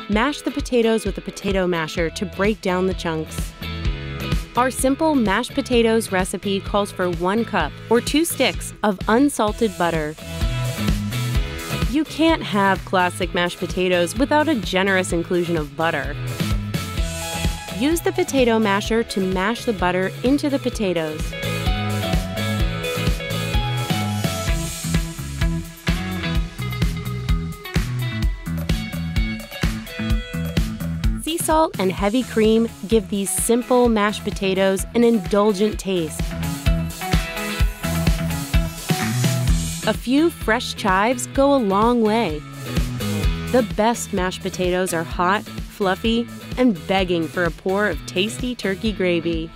Mash the potatoes with a potato masher to break down the chunks. Our simple mashed potatoes recipe calls for 1 cup or 2 sticks of unsalted butter. You can't have classic mashed potatoes without a generous inclusion of butter. Use the potato masher to mash the butter into the potatoes. Sea salt and heavy cream give these simple mashed potatoes an indulgent taste. A few fresh chives go a long way. The best mashed potatoes are hot, fluffy, and begging for a pour of tasty turkey gravy.